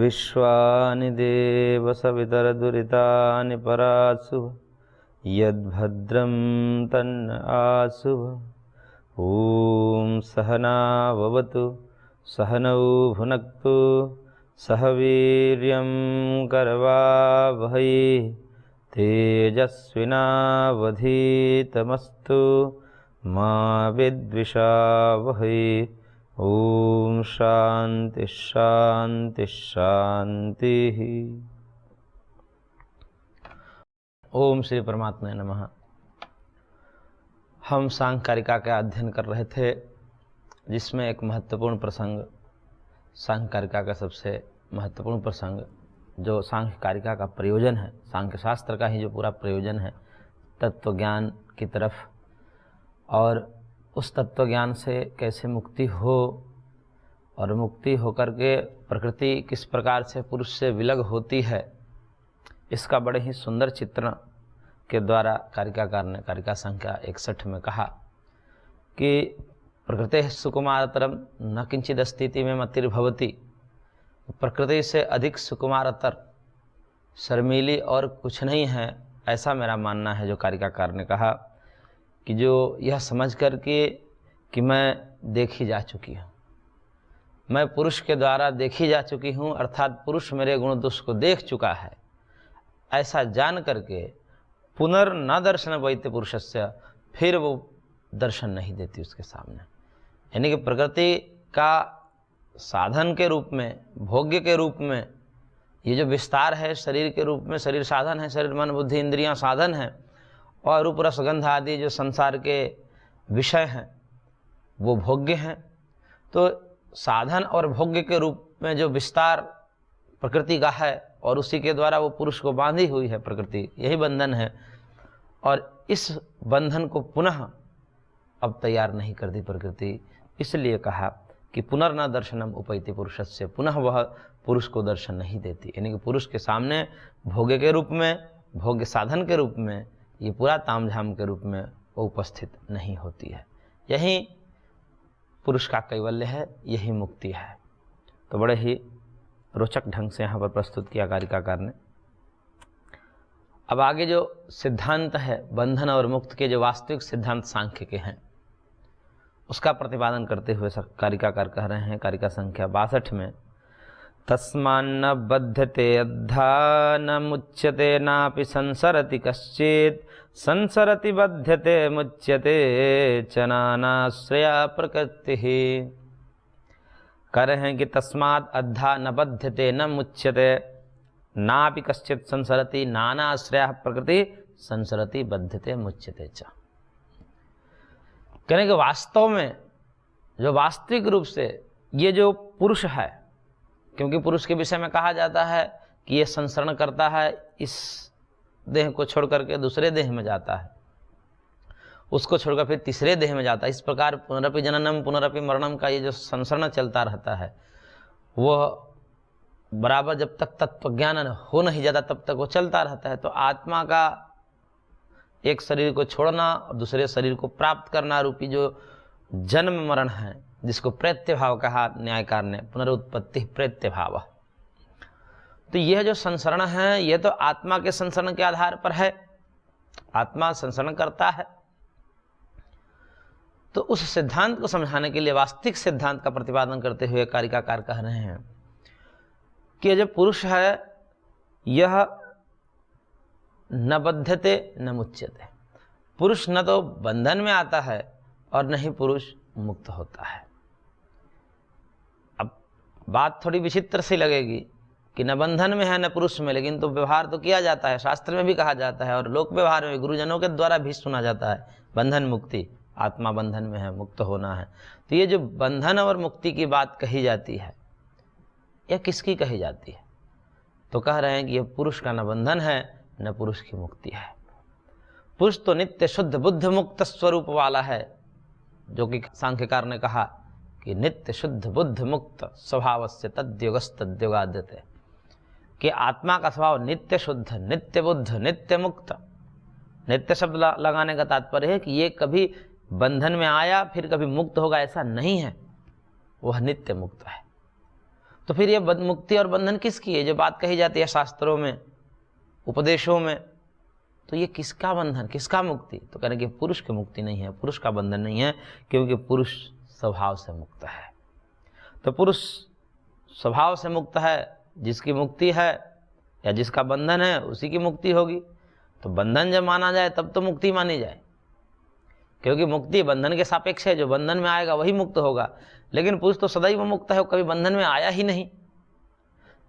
विश्वानि देव सवितरदुरितानि परासुव यद्भद्रं तन्न आसुव। ॐ सहनाववतु सहनौ भुनक्तु सह वीर्यं करवावहै तेजस्विनावधीतमस्तु मा विद्विषावहै। ओम शांति शांति शांति। ओम श्री परमात्मा नमः। हम सांख्य कारिका का अध्ययन कर रहे थे, जिसमें एक महत्वपूर्ण प्रसंग, सांख्य कारिका का सबसे महत्वपूर्ण प्रसंग जो सांख्य कारिका का प्रयोजन है, सांख्य शास्त्र का ही जो पूरा प्रयोजन है, तत्व ज्ञान की तरफ, और उस तत्व ज्ञान से कैसे मुक्ति हो, और मुक्ति होकर के प्रकृति किस प्रकार से पुरुष से विलग होती है, इसका बड़े ही सुंदर चित्रण के द्वारा कारिकाकार ने कारिका संख्या 61 में कहा कि प्रकृति सुकुमारतरम न किंचित स्थिति में मतिर्भवती। प्रकृति से अधिक सुकुमारतर, शर्मीली और कुछ नहीं है, ऐसा मेरा मानना है। जो कारिकाकार ने कहा कि जो यह समझ कर के कि मैं देखी जा चुकी हूँ, मैं पुरुष के द्वारा देखी जा चुकी हूँ, अर्थात पुरुष मेरे गुण दोष को देख चुका है, ऐसा जान करके पुनर्न दर्शन वैत्य पुरुषस्य, फिर वो दर्शन नहीं देती उसके सामने। यानी कि प्रकृति का साधन के रूप में, भोग्य के रूप में, ये जो विस्तार है शरीर के रूप में, शरीर साधन है, शरीर मन बुद्धि इंद्रियां साधन है, और रूप रस गंध आदि जो संसार के विषय हैं वो भोग्य हैं। तो साधन और भोग्य के रूप में जो विस्तार प्रकृति का है, और उसी के द्वारा वो पुरुष को बांधी हुई है प्रकृति, यही बंधन है। और इस बंधन को पुनः अब तैयार नहीं कर दी प्रकृति, इसलिए कहा कि पुनर्न दर्शनम उपैति पुरुषस्य, पुनः वह पुरुष को दर्शन नहीं देती। यानी कि पुरुष के सामने भोग्य के रूप में, भोग्य साधन के रूप में, ये पूरा तामझाम के रूप में वो उपस्थित नहीं होती है। यही पुरुष का कैवल्य है, यही मुक्ति है। तो बड़े ही रोचक ढंग से यहाँ पर प्रस्तुत किया कारिकाकार ने। अब आगे जो सिद्धांत है बंधन और मुक्त के, जो वास्तविक सिद्धांत सांख्य के हैं, उसका प्रतिपादन करते हुए कारिकाकार कह रहे हैं कारिका संख्या 62 में, तस्मान्न बध्यते अद्धा न मुच्यते नापि संसरति कश्चित्, संसरति बध्यते मुच्यते च नानाश्रया प्रकृतिः। कह रहे हैं कि तस्मात् अद्धा न बध्यते न मुच्यते नापि कश्चित् संसरति नानाश्रया प्रकृति संसरति बध्यते मुच्यते च। कहने के वास्तव में जो वास्तविक रूप से ये जो पुरुष है, क्योंकि पुरुष के विषय में कहा जाता है कि ये संसरण करता है, इस देह को छोड़ करके दूसरे देह में जाता है, उसको छोड़कर फिर तीसरे देह में जाता है। इस प्रकार पुनरपि जननम पुनरपि मरणम का ये जो संसरण चलता रहता है, वह बराबर जब तक तत्व ज्ञान हो नहीं जाता तब तक वो चलता रहता है। तो आत्मा का एक शरीर को छोड़ना और दूसरे शरीर को प्राप्त करना रूपी जो जन्म मरण है, जिसको प्रेत्य भाव कहा न्यायकार ने, पुनरुत्पत्ति प्रेत्य भाव। तो यह जो संसरण है, यह तो आत्मा के संसरण के आधार पर है, आत्मा संसरण करता है। तो उस सिद्धांत को समझाने के लिए वास्तविक सिद्धांत का प्रतिपादन करते हुए कारिकाकार कह रहे हैं कि जो पुरुष है यह न बध्यते न मुच्यते। पुरुष न तो बंधन में आता है और न ही पुरुष मुक्त होता है। अब बात थोड़ी विचित्र सी लगेगी कि न बंधन में है न पुरुष में, लेकिन तो व्यवहार तो किया जाता है, शास्त्र में भी कहा जाता है और लोक व्यवहार में गुरुजनों के द्वारा भी सुना जाता है, बंधन मुक्ति, आत्मा बंधन में है, मुक्त होना है। तो ये जो बंधन और मुक्ति की बात कही जाती है, यह किसकी कही जाती है? तो कह रहे हैं कि यह पुरुष का न बंधन है न पुरुष की मुक्ति है। पुरुष तो नित्य शुद्ध बुद्ध मुक्त स्वरूप वाला है, जो कि सांख्यकार ने कहा कि नित्य शुद्ध बुद्ध मुक्त स्वभाव से तद्योगस्तद्योगाद्यते, कि आत्मा का स्वभाव नित्य शुद्ध, नित्य बुद्ध, नित्य मुक्त। नित्य शब्द लगाने का तात्पर्य है कि ये कभी बंधन में आया फिर कभी मुक्त होगा, ऐसा नहीं है, वह नित्य मुक्त है। तो फिर ये मुक्ति और बंधन किसकी है? जो बात कही जाती है शास्त्रों में, उपदेशों में, तो ये किसका बंधन, किसका मुक्ति? तो कह रहे कि पुरुष की मुक्ति नहीं है, पुरुष का बंधन नहीं है, क्योंकि पुरुष स्वभाव से मुक्त है। तो पुरुष स्वभाव से मुक्त है, जिसकी मुक्ति है या जिसका बंधन है उसी की मुक्ति होगी। तो बंधन जब माना जाए तब तो मुक्ति मानी जाए, क्योंकि मुक्ति बंधन के सापेक्ष है। जो बंधन में आएगा वही मुक्त होगा, लेकिन पुरुष तो सदैव मुक्त है, वो कभी बंधन में आया ही नहीं।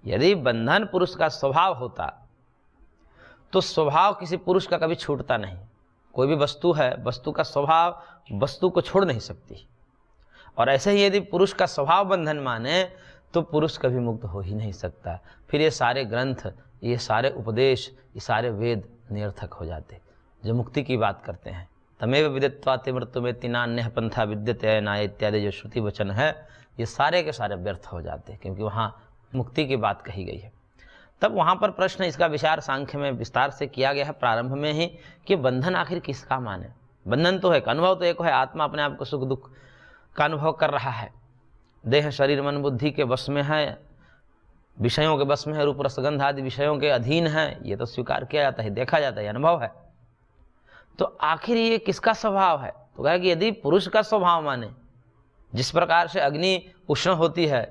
यदि बंधन पुरुष का स्वभाव होता तो स्वभाव किसी पुरुष का कभी छूटता नहीं। कोई भी वस्तु है, वस्तु का स्वभाव वस्तु को छोड़ नहीं सकती, और ऐसे ही यदि पुरुष का स्वभाव बंधन माने तो पुरुष कभी मुक्त हो ही नहीं सकता। फिर ये सारे ग्रंथ, ये सारे उपदेश, ये सारे वेद निरर्थक हो जाते जो मुक्ति की बात करते हैं। तमेव विदित्वा ते मृत्युमेति नान्यः पंथा विद्यते नाय इत्यादि जो श्रुति वचन है, ये सारे के सारे व्यर्थ हो जाते, क्योंकि वहाँ मुक्ति की बात कही गई है। तब वहाँ पर प्रश्न, इसका विचार सांख्य में विस्तार से किया गया है प्रारंभ में ही, कि बंधन आखिर किसका माने। बंधन तो है, अनुभव तो एक है, आत्मा अपने आप को सुख दुख का अनुभव कर रहा है, देह शरीर मन बुद्धि के वश में है, विषयों के वश में है, रूप रसगंध आदि विषयों के अधीन है, ये तो स्वीकार किया जाता है, देखा जाता है, अनुभव है। तो आखिर ये किसका स्वभाव है? तो कहा कि यदि पुरुष का स्वभाव माने, जिस प्रकार से अग्नि उष्ण होती है,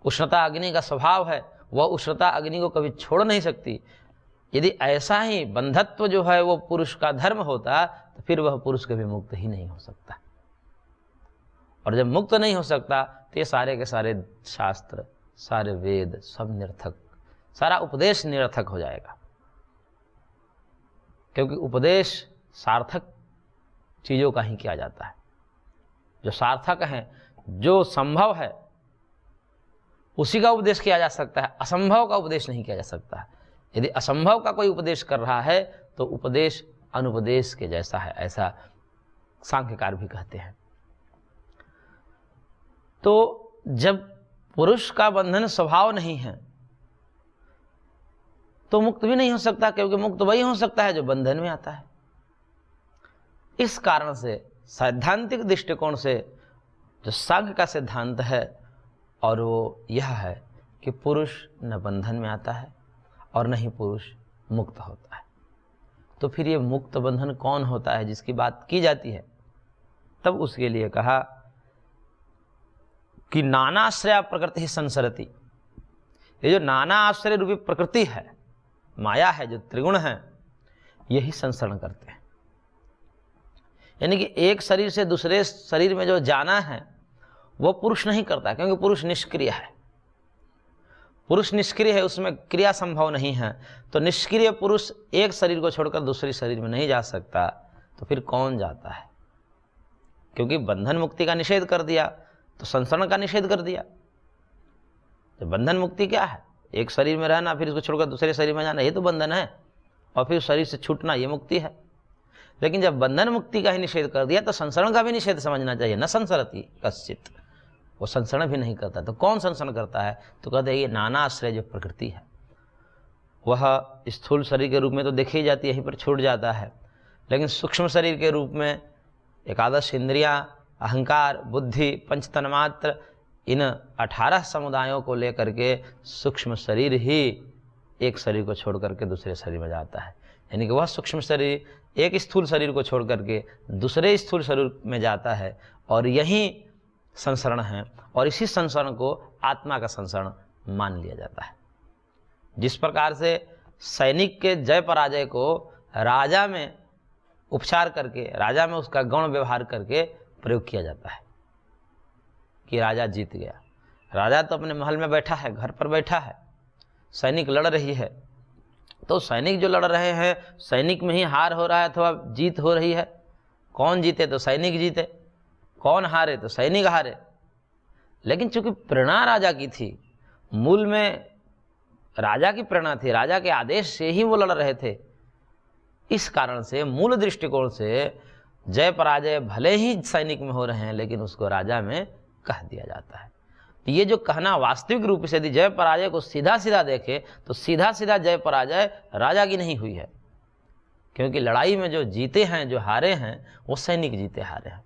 उष्णता अग्नि का स्वभाव है, वह उष्णता अग्नि को कभी छोड़ नहीं सकती, यदि ऐसा ही बंधत्व जो है वो पुरुष का धर्म होता, तो फिर वह पुरुष कभी मुक्त ही नहीं हो सकता। और जब मुक्त नहीं हो सकता तो ये सारे के सारे शास्त्र, सारे वेद सब निरर्थक, सारा उपदेश निरर्थक हो जाएगा। क्योंकि उपदेश सार्थक चीज़ों का ही किया जाता है, जो सार्थक है, जो संभव है उसी का उपदेश किया जा सकता है, असंभव का उपदेश नहीं किया जा सकता है। यदि असंभव का कोई उपदेश कर रहा है तो उपदेश अनुपदेश के जैसा है, ऐसा सांख्यकार भी कहते हैं। तो जब पुरुष का बंधन स्वभाव नहीं है तो मुक्त भी नहीं हो सकता, क्योंकि मुक्त वही हो सकता है जो बंधन में आता है। इस कारण से सैद्धांतिक दृष्टिकोण से जो सांख्य का सिद्धांत है, और वो यह है कि पुरुष न बंधन में आता है और न ही पुरुष मुक्त होता है। तो फिर ये मुक्त बंधन कौन होता है जिसकी बात की जाती है? तब उसके लिए कहा कि नानाश्रया प्रकृति ही संसरती। ये जो नाना आश्रय रूपी प्रकृति है, माया है, जो त्रिगुण है, यही संसरण करते हैं। यानी कि एक शरीर से दूसरे शरीर में जो जाना है वो पुरुष नहीं करता, क्योंकि पुरुष निष्क्रिय है। पुरुष निष्क्रिय है, उसमें क्रिया संभव नहीं है। तो निष्क्रिय पुरुष एक शरीर को छोड़कर दूसरे शरीर में नहीं जा सकता, तो फिर कौन जाता है? क्योंकि बंधन मुक्ति का निषेध कर दिया तो संसरण का निषेध कर दिया। तो बंधन मुक्ति क्या है? एक शरीर में रहना, फिर उसको छोड़कर दूसरे शरीर में जाना, ये तो बंधन है, और फिर शरीर से छूटना, ये मुक्ति है। लेकिन जब बंधन मुक्ति का ही निषेध कर दिया तो संसरण का भी निषेध समझना चाहिए। न संसरति कश्चित, वो संसरण भी नहीं करता। तो कौन संसरण करता है? तो कहते हैं ये नाना आश्रय जो प्रकृति है, वह स्थूल शरीर के रूप में तो देखी जाती है, यहीं पर छूट जाता है। लेकिन सूक्ष्म शरीर के रूप में एकादश इंद्रियां, अहंकार, बुद्धि, पंचतन्मात्र, इन 18 समुदायों को लेकर के सूक्ष्म शरीर ही एक शरीर को छोड़ करके दूसरे शरीर में जाता है। यानी कि वह सूक्ष्म शरीर एक स्थूल शरीर को छोड़ करके दूसरे स्थूल शरीर में जाता है, और यही संसरण है, और इसी संसरण को आत्मा का संसरण मान लिया जाता है। जिस प्रकार से सैनिक के जय पराजय को राजा में उपचार करके, राजा में उसका गौण व्यवहार करके प्रयोग किया जाता है कि राजा जीत गया। राजा तो अपने महल में बैठा है, घर पर बैठा है, सैनिक लड़ रही है, तो सैनिक जो लड़ रहे हैं, सैनिक में ही हार हो रहा है अथवा जीत हो रही है। कौन जीते? तो सैनिक जीते। कौन हारे? तो सैनिक हारे। लेकिन चूंकि प्रेरणा राजा की थी, मूल में राजा की प्रेरणा थी, राजा के आदेश से ही वो लड़ रहे थे, इस कारण से मूल दृष्टिकोण से जय पराजय भले ही सैनिक में हो रहे हैं, लेकिन उसको राजा में कह दिया जाता है। तो ये जो कहना वास्तविक रूप से यदि जय पराजय को सीधा सीधा देखे तो सीधा सीधा जय पराजय राजा की नहीं हुई है, क्योंकि लड़ाई में जो जीते हैं, जो हारे हैं, वो सैनिक जीते हारे हैं।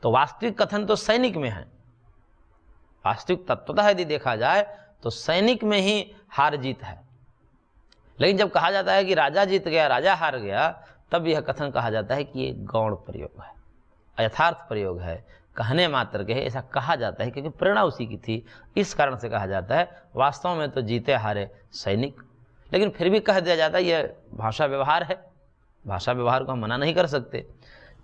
तो वास्तविक कथन तो सैनिक में है। वास्तविक तत्वतः यदि देखा जाए तो सैनिक में ही हार जीत है। लेकिन जब कहा जाता है कि राजा जीत गया, राजा हार गया, तब यह कथन कहा जाता है कि ये गौण प्रयोग है, यथार्थ प्रयोग है, कहने मात्र के है, ऐसा कहा जाता है क्योंकि प्रेरणा उसी की थी, इस कारण से कहा जाता है। वास्तव में तो जीते हारे सैनिक, लेकिन फिर भी कह दिया जाता है यह भाषा व्यवहार है, भाषा व्यवहार को हम मना नहीं कर सकते।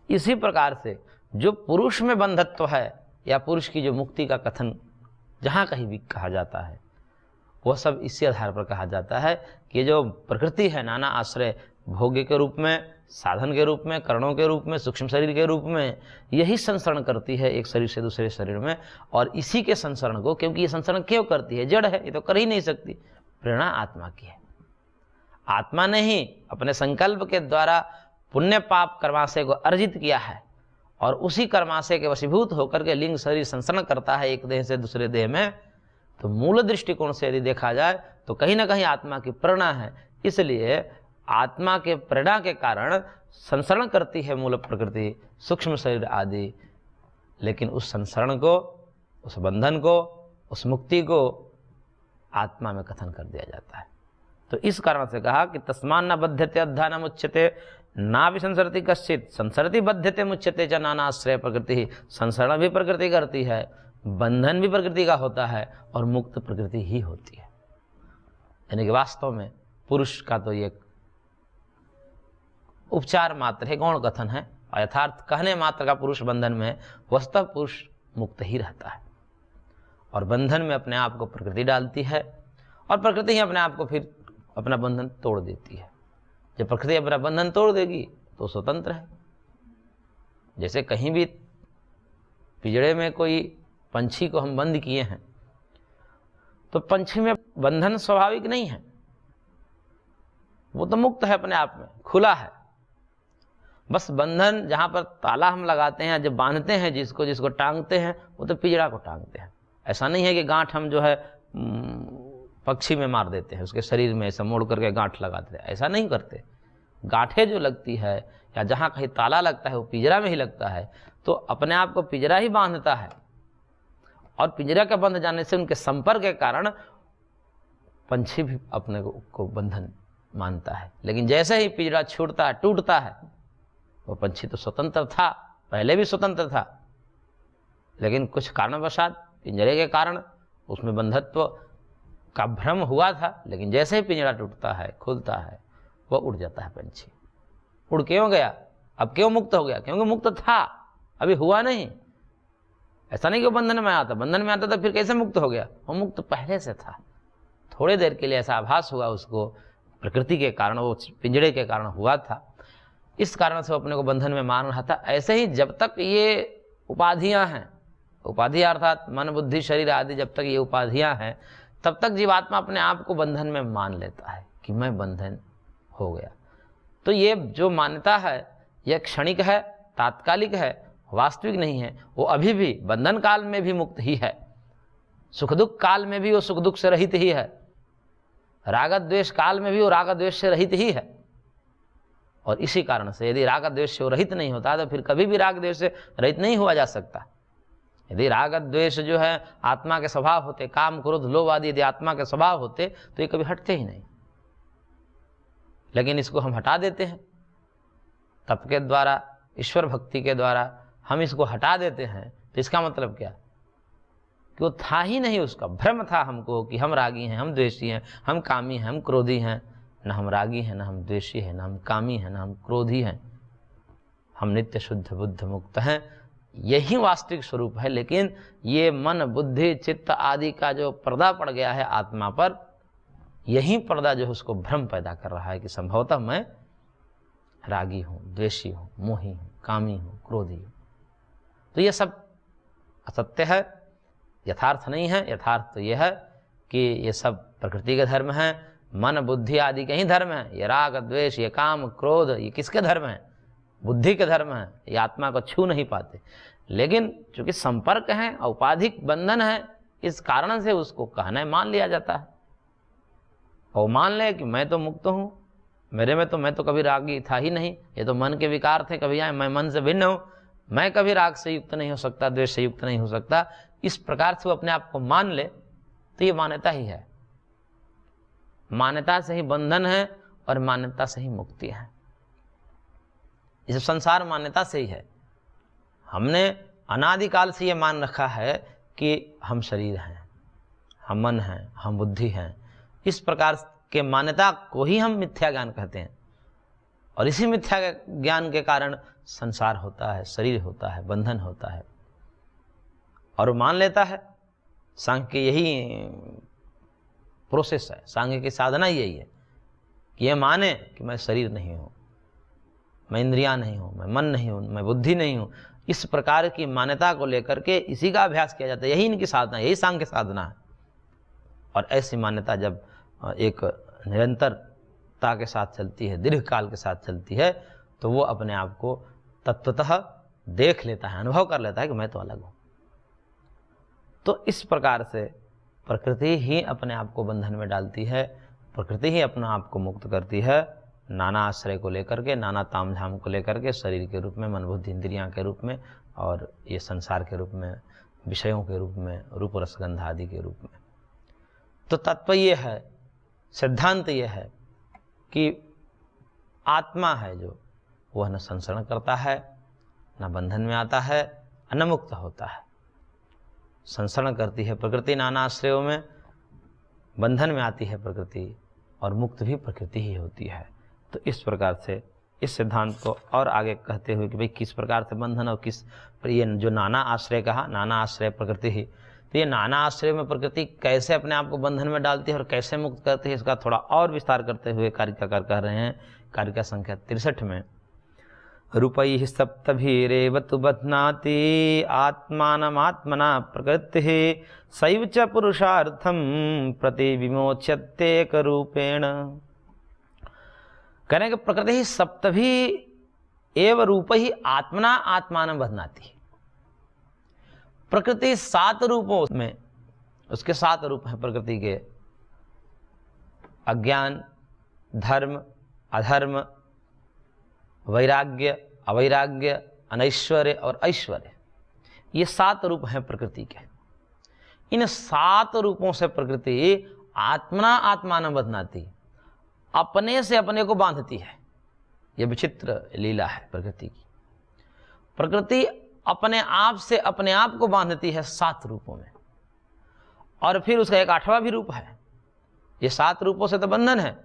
इसी प्रकार से जो पुरुष में बंधत्व है या पुरुष की जो मुक्ति का कथन जहाँ कहीं भी कहा जाता है, वह सब इसी आधार पर कहा जाता है कि जो प्रकृति है नाना आश्रय, भोग्य के रूप में, साधन के रूप में, करणों के रूप में, सूक्ष्म शरीर के रूप में, यही संसरण करती है एक शरीर से दूसरे शरीर में। और इसी के संसरण को, क्योंकि ये संसरण क्यों करती है, जड़ है, ये तो कर ही नहीं सकती, प्रेरणा आत्मा की है। आत्मा ने ही अपने संकल्प के द्वारा पुण्य पाप कर्माशय को अर्जित किया है और उसी कर्माशय के वशीभूत होकर के लिंग शरीर संसरण करता है एक देह से दूसरे देह में। तो मूल दृष्टिकोण से यदि देखा जाए तो कहीं ना कहीं आत्मा की प्रेरणा है, इसलिए आत्मा के प्रेरणा के कारण संसरण करती है मूल प्रकृति, सूक्ष्म शरीर आदि। लेकिन उस संसरण को, उस बंधन को, उस मुक्ति को आत्मा में कथन कर दिया जाता है। तो इस कारण से कहा कि तस्मान न बध्यते अद्धा न मुच्यते ना भी संसरति कश्चित संसरति बध्यते मुच्यते च नानाश्रय प्रकृति। संसरण भी प्रकृति करती है, बंधन भी प्रकृति का होता है और मुक्त प्रकृति ही होती है। यानी कि वास्तव में पुरुष का तो ये उपचार मात्र है, गौण कथन है, और यथार्थ कहने मात्र का पुरुष बंधन में, वस्तव पुरुष मुक्त ही रहता है और बंधन में अपने आप को प्रकृति डालती है और प्रकृति ही अपने आप को फिर अपना बंधन तोड़ देती है। जब प्रकृति अपना बंधन तोड़ देगी तो स्वतंत्र है। जैसे कहीं भी पिंजड़े में कोई पंछी को हम बंद किए हैं तो पंछी में बंधन स्वाभाविक नहीं है, वो तो मुक्त है, अपने आप में खुला है। बस बंधन जहाँ पर ताला हम लगाते हैं, जब बांधते हैं जिसको टांगते हैं, वो तो पिंजड़ा को टांगते हैं। ऐसा नहीं है कि गांठ हम जो है पक्षी में मार देते हैं, उसके शरीर में ऐसा मोड़ करके गांठ लगा देते हैं, ऐसा नहीं करते। गांठें जो लगती है या जहाँ कहीं ताला लगता है वो पिंजरा में ही लगता है, तो अपने आप को पिंजरा ही बांधता है और पिंजरा के बंध जाने से उनके संपर्क के कारण पंछी भी अपने को बंधन मानता है। लेकिन जैसे ही पिंजरा छूटता है, टूटता है, वो पंछी तो स्वतंत्र था, पहले भी स्वतंत्र था, लेकिन कुछ कारणवशात पिंजरे के कारण उसमें बंधत्व का भ्रम हुआ था। लेकिन जैसे ही पिंजरा टूटता है, खुलता है, वह उड़ जाता है पंछी। उड़ क्यों गया? अब क्यों मुक्त हो गया? क्योंकि मुक्त था, अभी हुआ नहीं। ऐसा नहीं कि बंधन में आता, बंधन में आता तो फिर कैसे मुक्त हो गया? वो मुक्त पहले से था, थोड़े देर के लिए ऐसा आभास हुआ उसको, प्रकृति के कारण, वो पिंजड़े के कारण हुआ था, इस कारण से वो अपने को बंधन में मान रहा था। ऐसे ही जब तक ये उपाधियां हैं, उपाधियां अर्थात मन बुद्धि शरीर आदि, जब तक ये उपाधियां हैं तब तक जीवात्मा अपने आप को बंधन में मान लेता है कि मैं बंधन हो गया। तो ये जो मान्यता है यह क्षणिक है, तात्कालिक है, वास्तविक नहीं है। वो अभी भी बंधन काल में भी मुक्त ही है, सुख दुख काल में भी वो सुख दुख से रहित ही है, राग द्वेष काल में भी वो राग द्वेष से रहित ही है। और इसी कारण से यदि राग द्वेष से वो रहित नहीं होता तो फिर कभी भी राग द्वेष से रहित नहीं हुआ जा सकता। यदि राग द्वेष जो है आत्मा के स्वभाव होते, काम क्रोध लोभ आदि यदि आत्मा के स्वभाव होते तो ये कभी हटते ही नहीं। लेकिन इसको हम हटा देते हैं तप के द्वारा, ईश्वर भक्ति के द्वारा हम इसको हटा देते हैं। तो इसका मतलब क्या कि वो था ही नहीं, उसका भ्रम था हमको कि हम रागी हैं, हम द्वेषी हैं, हम कामी हैं, हम क्रोधी हैं। न हम रागी हैं, न हम द्वेषी हैं, न हम कामी हैं, न हम क्रोधी हैं। हम नित्य शुद्ध बुद्ध मुक्त हैं, यही वास्तविक स्वरूप है। लेकिन ये मन बुद्धि चित्त आदि का जो पर्दा पड़ गया है आत्मा पर, यही पर्दा जो है उसको भ्रम पैदा कर रहा है कि संभवतः मैं रागी हूँ, द्वेषी हूँ, मोही हूँ, कामी हूँ, क्रोधी हूँ। तो ये सब असत्य है, यथार्थ नहीं है। यथार्थ तो यह है कि ये सब प्रकृति के धर्म हैं, मन बुद्धि आदि के ही धर्म हैं। ये राग द्वेष, ये काम क्रोध, ये किसके धर्म हैं? बुद्धि के धर्म हैं। ये आत्मा को छू नहीं पाते। लेकिन चूंकि संपर्क है, औपाधिक बंधन है, इस कारण से उसको कहना मान लिया जाता है। और मान ले कि मैं तो मुक्त हूँ, मेरे में तो मैं तो कभी रागी था ही नहीं, ये तो मन के विकार थे कभी आए, मैं मन से भिन्न हूँ, मैं कभी राग से युक्त नहीं हो सकता, द्वेष से युक्त नहीं हो सकता। इस प्रकार से वो अपने आप को मान ले तो ये मान्यता ही है। मान्यता से ही बंधन है और मान्यता से ही मुक्ति है। इस संसार मान्यता से ही है। हमने अनादिकाल से ये मान रखा है कि हम शरीर हैं, हम मन हैं, हम बुद्धि हैं। इस प्रकार के मान्यता को ही हम मिथ्या ज्ञान कहते हैं और इसी मिथ्या ज्ञान के कारण संसार होता है, शरीर होता है, बंधन होता है। और मान लेता है। सांख्य यही प्रोसेस है, सांख्य की साधना यही है कि ये माने कि मैं शरीर नहीं हूँ, मैं इंद्रियां नहीं हूँ, मैं मन नहीं हूँ, मैं बुद्धि नहीं हूँ। इस प्रकार की मान्यता को लेकर के इसी का अभ्यास किया जाता है। यही इनकी साधना, यही सांख्य साधना है। और ऐसी मान्यता जब एक निरंतरता के साथ चलती है, दीर्घ काल के साथ चलती है, तो वो अपने आप को तत्वतः देख लेता है, अनुभव कर लेता है कि मैं तो अलग हूँ। तो इस प्रकार से प्रकृति ही अपने आप को बंधन में डालती है, प्रकृति ही अपने आप को मुक्त करती है, नाना आश्रय को लेकर के, नाना तामझाम को लेकर के, शरीर के रूप में, मन बुद्धि इंद्रियां के रूप में, और ये संसार के रूप में, विषयों के रूप में, रूप रसगंध आदि के रूप में। तो तत्व ये है, सिद्धांत ये है कि आत्मा है जो वह न संसरण करता है, न बंधन में आता है, न मुक्त होता है। संसरण करती है प्रकृति नाना आश्रयों में, बंधन में आती है प्रकृति, और मुक्त भी प्रकृति ही होती है। तो इस प्रकार से इस सिद्धांत को और आगे कहते हुए कि भाई किस प्रकार से बंधन और किस, ये जो नाना आश्रय कहा, नाना आश्रय प्रकृति ही, तो ये नाना आश्रय में प्रकृति कैसे अपने आप को बंधन में डालती है और कैसे मुक्त करती है, इसका थोड़ा और विस्तार करते हुए कारिकाकार कह रहे हैं। कारिका संख्या 63 में, रूपैः सप्तभिरेव तु बध्नाति आत्मानमात्मना प्रकृतिः सैव च पुरुषार्थं प्रतिविमोच्यते रूपेण। कहने के प्रकृति सप्तभी एव रूपैः आत्मना आत्मानं बध्नाति। प्रकृति 7 रूपों में, उसके 7 रूप हैं प्रकृति के, अज्ञान, धर्म, अधर्म, वैराग्य, अवैराग्य, अनैश्वर्य और ऐश्वर्य। ये 7 रूप हैं प्रकृति के। इन 7 रूपों से प्रकृति आत्मना आत्मानं बध्नाति, अपने से अपने को बांधती है। यह विचित्र लीला है प्रकृति की। प्रकृति अपने आप से अपने आप को बांधती है 7 रूपों में, और फिर उसका एक 8वां भी रूप है। ये 7 रूपों से तो बंधन है,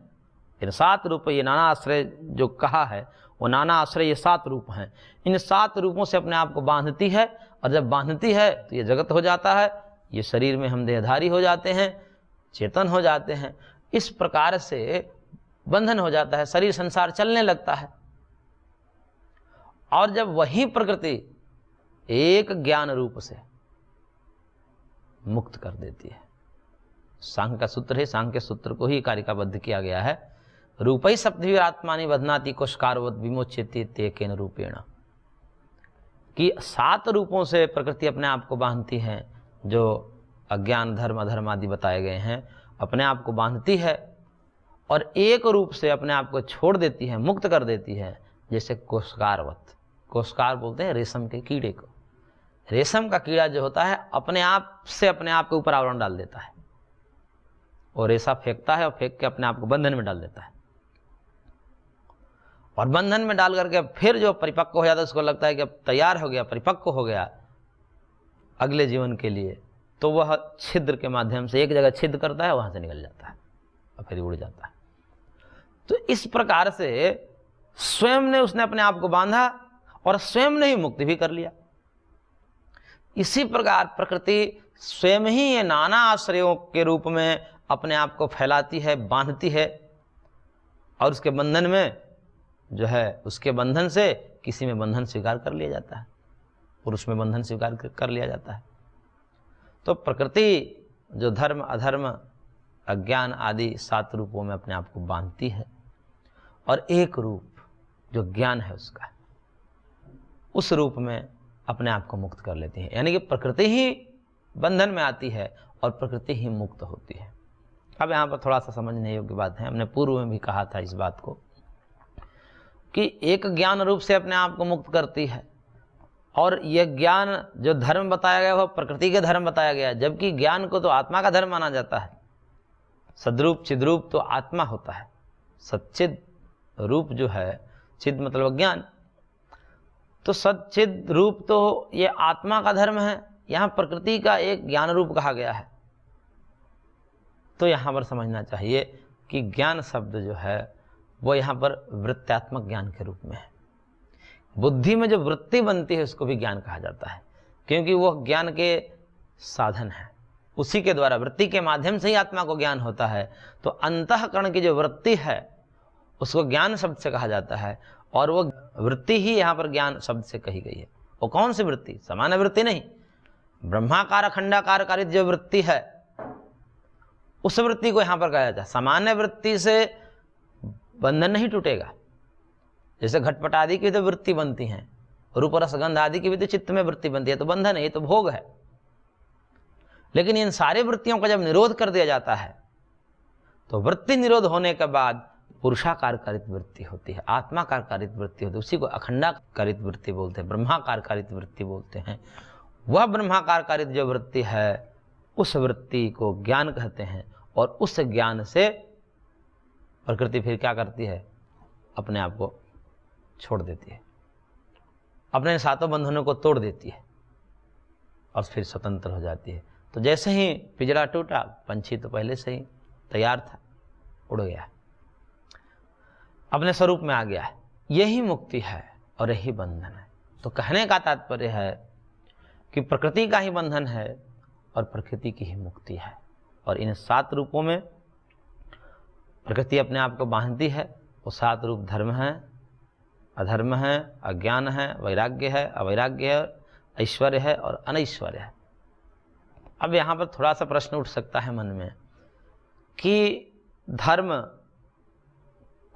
इन 7 रूप, ये नाना आश्रय जो कहा है वो नाना आश्रय, ये 7 रूप हैं। इन 7 रूपों से अपने आप को बांधती है, और जब बांधती है तो ये जगत हो जाता है, ये शरीर में हम देहधारी हो जाते हैं, चेतन हो जाते हैं। इस प्रकार से बंधन हो जाता है, शरीर संसार चलने लगता है। और जब वही प्रकृति एक ज्ञान रूप से मुक्त कर देती है, सांख्य का सूत्र है, सांख्य सूत्र को ही कारिकाबद्ध किया गया है, रूपै सप्तभी आत्मानि बध्नाति कोशकारवत् विमोच्यते तेकेन रूपेण, कि 7 रूपों से प्रकृति अपने आप को बांधती है, जो अज्ञान, धर्म, अधर्म आदि बताए गए हैं, अपने आप को बांधती है और एक रूप से अपने आप को छोड़ देती है, मुक्त कर देती है, जैसे कोशकारवत्। कोशकार बोलते हैं रेशम के कीड़े को। रेशम का कीड़ा जो होता है अपने आप से अपने आप के ऊपर आवरण डाल देता है, और रेशा फेंकता है और फेंक के अपने आप को बंधन में डाल देता है, और बंधन में डाल करके फिर जो परिपक्व हो जाता है उसको लगता है कि अब तैयार हो गया, परिपक्व हो गया अगले जीवन के लिए, तो वह छिद्र के माध्यम से एक जगह छिद्र करता है, वहां से निकल जाता है और फिर उड़ जाता है। तो इस प्रकार से स्वयं ने उसने अपने आप को बांधा और स्वयं ने ही मुक्ति भी कर लिया। इसी प्रकार प्रकृति स्वयं ही ये नाना आश्रयों के रूप में अपने आप को फैलाती है, बांधती है, और उसके बंधन में जो है, उसके बंधन से किसी में बंधन स्वीकार कर लिया जाता है, पुरुष में बंधन स्वीकार कर लिया जाता है। तो प्रकृति जो धर्म, अधर्म, अज्ञान आदि 7 रूपों में अपने आप को बांधती है, और एक रूप जो ज्ञान है उसका, उस रूप में अपने आप को मुक्त कर लेती है। यानी कि प्रकृति ही बंधन में आती है और प्रकृति ही मुक्त होती है। अब यहाँ पर थोड़ा सा समझने योग्य बात है, हमने पूर्व में भी कहा था इस बात को कि एक ज्ञान रूप से अपने आप को मुक्त करती है, और यह ज्ञान जो धर्म बताया गया वह प्रकृति के धर्म बताया गया, जबकि ज्ञान को तो आत्मा का धर्म माना जाता है। सद्रूप चिद्रूप तो आत्मा होता है, सच्चिद रूप जो है, चिद मतलब ज्ञान, तो सच्चिद रूप तो ये आत्मा का धर्म है, यहाँ प्रकृति का एक ज्ञान रूप कहा गया है। तो यहाँ पर समझना चाहिए कि ज्ञान शब्द जो है वो यहाँ पर वृत्त्यात्मक ज्ञान के रूप में है। बुद्धि में जो वृत्ति बनती है उसको भी ज्ञान कहा जाता है, क्योंकि वह ज्ञान के साधन है, उसी के द्वारा वृत्ति के माध्यम से ही आत्मा को ज्ञान होता है। तो अंतःकरण की जो वृत्ति है उसको ज्ञान शब्द से कहा जाता है, और वो वृत्ति ही यहाँ पर ज्ञान शब्द से कही गई है। वो कौन सी वृत्ति? सामान्य वृत्ति नहीं, ब्रह्माकार अखंडाकार कारित जो वृत्ति है उस वृत्ति को यहाँ पर कहा जाता है। सामान्य वृत्ति से बंधन नहीं टूटेगा, जैसे घटपट आदि की तो वृत्ति बनती हैं, रूप रस गंध आदि की भी तो चित्त में वृत्ति बनती है, तो बंधन है, ये तो भोग है। लेकिन इन सारी वृत्तियों का जब निरोध कर दिया जाता है तो वृत्ति निरोध होने के बाद पुरुषाकार कारित वृत्ति होती है, आत्माकार कारित वृत्ति होती है, उसी को अखंडाकारित वृत्ति बोलते हैं, ब्रह्माकार कारित वृत्ति बोलते हैं। वह ब्रह्माकार कारित जो वृत्ति है उस वृत्ति को ज्ञान कहते हैं, और उस ज्ञान से प्रकृति फिर क्या करती है? अपने आप को छोड़ देती है, अपने सातों बंधनों को तोड़ देती है और फिर स्वतंत्र हो जाती है। तो जैसे ही पिंजरा टूटा, पंछी तो पहले से ही तैयार था, उड़ गया, अपने स्वरूप में आ गया है। यही मुक्ति है और यही बंधन है। तो कहने का तात्पर्य है कि प्रकृति का ही बंधन है और प्रकृति की ही मुक्ति है, और इन 7 रूपों में प्रकृति अपने आप को बांधती है। वो 7 रूप धर्म है, अधर्म है, अज्ञान है, वैराग्य है, अवैराग्य है, ऐश्वर्य है और अनैश्वर्य है। अब यहाँ पर थोड़ा सा प्रश्न उठ सकता है मन में कि धर्म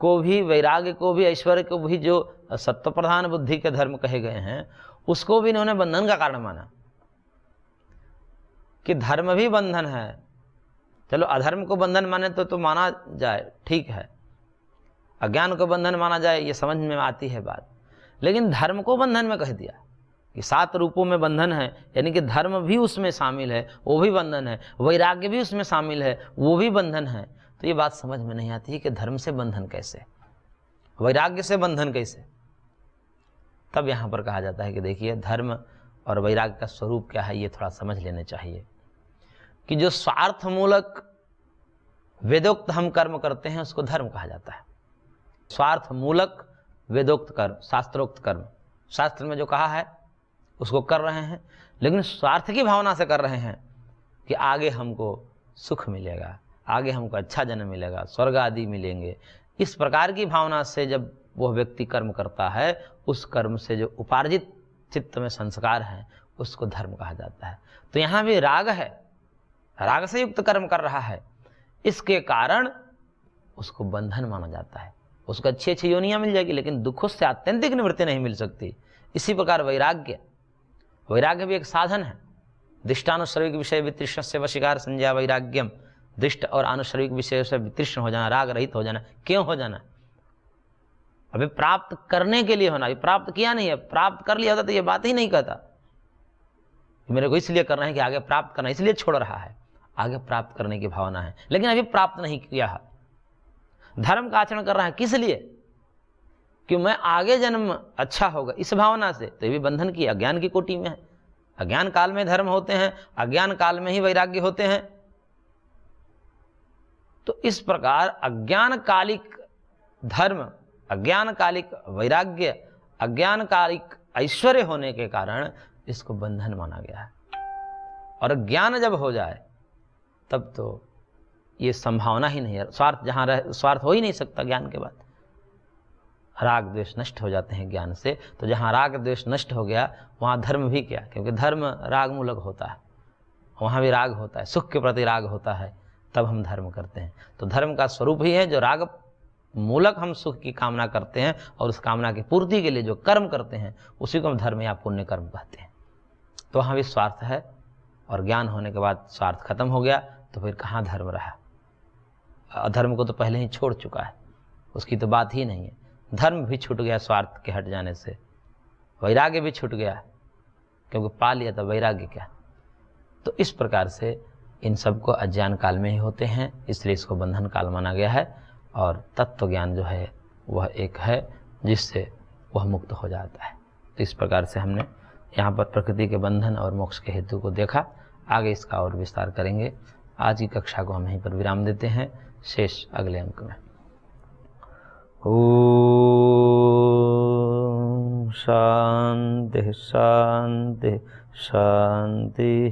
को भी, वैराग्य को भी, ऐश्वर्य को भी, जो सत्व प्रधान बुद्धि के धर्म कहे गए हैं उसको भी इन्होंने बंधन का कारण माना, कि धर्म भी बंधन है। चलो अधर्म को बंधन माने तो माना जाए, ठीक है, अज्ञान को बंधन माना जाए, ये समझ में आती है बात। लेकिन धर्म को बंधन में कह दिया कि 7 रूपों में बंधन है, यानी कि धर्म भी उसमें शामिल है, वो भी बंधन है, वैराग्य भी उसमें शामिल है, वो भी बंधन है। तो ये बात समझ में नहीं आती है कि धर्म से बंधन कैसे, वैराग्य से बंधन कैसे। तब यहाँ पर कहा जाता है कि देखिए धर्म और वैराग्य का स्वरूप क्या है, ये थोड़ा समझ लेने चाहिए। कि जो स्वार्थ मूलक वेदोक्त हम कर्म करते हैं उसको धर्म कहा जाता है। स्वार्थ मूलक वेदोक्त कर्म, शास्त्रोक्त कर्म, शास्त्र में जो कहा है उसको कर रहे हैं, लेकिन स्वार्थ की भावना से कर रहे हैं कि आगे हमको सुख मिलेगा, आगे हमको अच्छा जन्म मिलेगा, स्वर्ग आदि मिलेंगे। इस प्रकार की भावना से जब वह व्यक्ति कर्म करता है, उस कर्म से जो उपार्जित चित्त में संस्कार है उसको धर्म कहा जाता है। तो यहाँ भी राग है, राग से युक्त कर्म कर रहा है, इसके कारण उसको बंधन माना जाता है। उसको अच्छी अच्छी योनियाँ मिल जाएगी, लेकिन दुखों से आत्यंतिक निवृत्ति नहीं मिल सकती। इसी प्रकार वैराग्य, वैराग्य भी एक साधन है। दृष्टानुश्रविक विषय वितृष्ण से वशीकार संज्ञा वैराग्यम, दृष्ट और आनुश्रविक विषय से वितृष्ण हो जाना, राग रहित हो जाना। क्यों हो जाना? अभी प्राप्त करने के लिए होना, अभी प्राप्त किया नहीं है, प्राप्त कर लिया होता तो ये बात ही नहीं कहता मेरे को इसलिए करना है कि आगे प्राप्त करना, इसलिए छोड़ रहा है। आगे प्राप्त करने की भावना है, लेकिन अभी प्राप्त नहीं किया है। धर्म का आचरण कर रहा है किस लिए? कि मैं आगे जन्म अच्छा होगा, इस भावना से। तो ये भी बंधन की, अज्ञान की कोटि में है। अज्ञान काल में धर्म होते हैं, अज्ञान काल में ही वैराग्य होते हैं। तो इस प्रकार अज्ञान कालिक धर्म, अज्ञान कालिक वैराग्य, अज्ञान कालिक ऐश्वर्य होने के कारण इसको बंधन माना गया है। और ज्ञान जब हो जाए तब तो ये संभावना ही नहीं है। स्वार्थ जहाँ रहे, स्वार्थ हो ही नहीं सकता ज्ञान के बाद। राग द्वेष नष्ट हो जाते हैं ज्ञान से। तो जहाँ राग द्वेष नष्ट हो गया वहाँ धर्म भी क्या, क्योंकि धर्म राग मूलक होता है, वहाँ भी राग होता है, सुख के प्रति राग होता है, तब हम धर्म करते हैं। तो धर्म का स्वरूप ही है जो राग मूलक हम सुख की कामना करते हैं, और उस कामना की पूर्ति के लिए जो कर्म करते हैं उसी को हम धर्म या पुण्य कर्म कहते हैं। तो वहाँ भी स्वार्थ है, और ज्ञान होने के बाद स्वार्थ खत्म हो गया, तो फिर कहाँ धर्म रहा? अधर्म को तो पहले ही छोड़ चुका है, उसकी तो बात ही नहीं है। धर्म भी छूट गया स्वार्थ के हट जाने से, वैराग्य भी छूट गया, क्योंकि पा लिया तो वैराग्य क्या। तो इस प्रकार से इन सब को अज्ञान काल में ही होते हैं, इसलिए इसको बंधन काल माना गया है। और तत्व ज्ञान जो है वह एक है जिससे वह मुक्त हो जाता है। तो इस प्रकार से हमने यहाँ पर प्रकृति के बंधन और मोक्ष के हेतु को देखा। आगे इसका और विस्तार करेंगे। आज की कक्षा को हम यहीं पर विराम देते हैं, शेष अगले अंक में। ओम शांति शांति शांति।